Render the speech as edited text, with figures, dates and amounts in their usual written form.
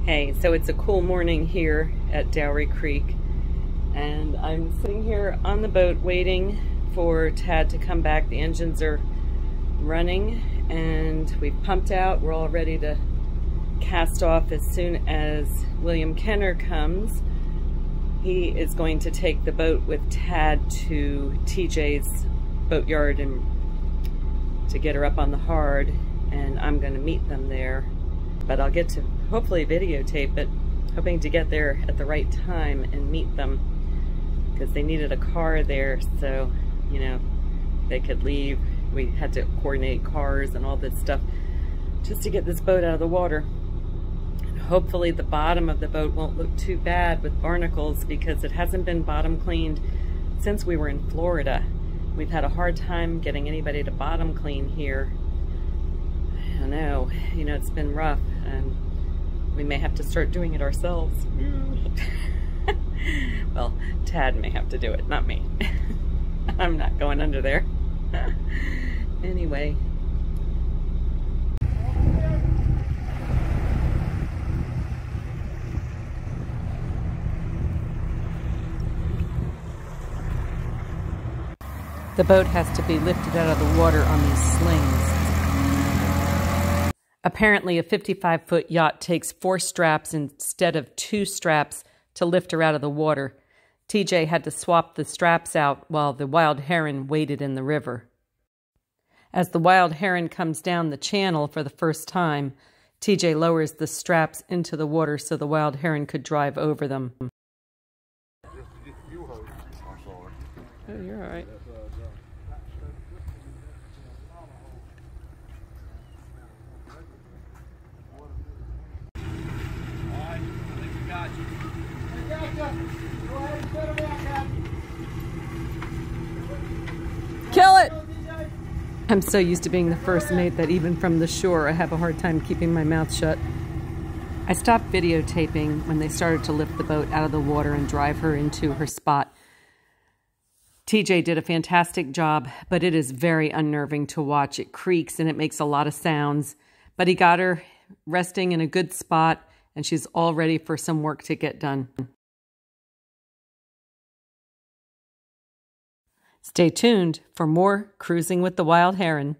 Hey, so it's a cool morning here at Dowry Creek, and I'm sitting here on the boat waiting for Tad to come back. The engines are running and we've pumped out. We're all ready to cast off as soon as William Kenner comes. He is going to take the boat with Tad to TJ's boatyard and to get her up on the hard, and I'm going to meet them there. But I'll get to hopefully videotape it, hoping to get there at the right time and meet them, because they needed a car there so, you know, they could leave. We had to coordinate cars and all this stuff just to get this boat out of the water. And hopefully the bottom of the boat won't look too bad with barnacles, because it hasn't been bottom cleaned since we were in Florida. We've had a hard time getting anybody to bottom clean here. I know, you know, it's been rough, and we may have to start doing it ourselves. Well, Tad may have to do it, not me. I'm not going under there. Anyway. The boat has to be lifted out of the water on these slings. Apparently, a 55-foot yacht takes 4 straps instead of 2 straps to lift her out of the water. TJ had to swap the straps out while the wild heron waded in the river. As the wild heron comes down the channel for the first time, TJ lowers the straps into the water so the wild heron could drive over them. Oh, you're all right. Kill it! I'm so used to being the first mate that even from the shore I have a hard time keeping my mouth shut. I stopped videotaping when they started to lift the boat out of the water and drive her into her spot. TJ did a fantastic job, but it is very unnerving to watch. It creaks and it makes a lot of sounds, but he got her resting in a good spot, and she's all ready for some work to get done. Stay tuned for more Cruising with the Wild Heron.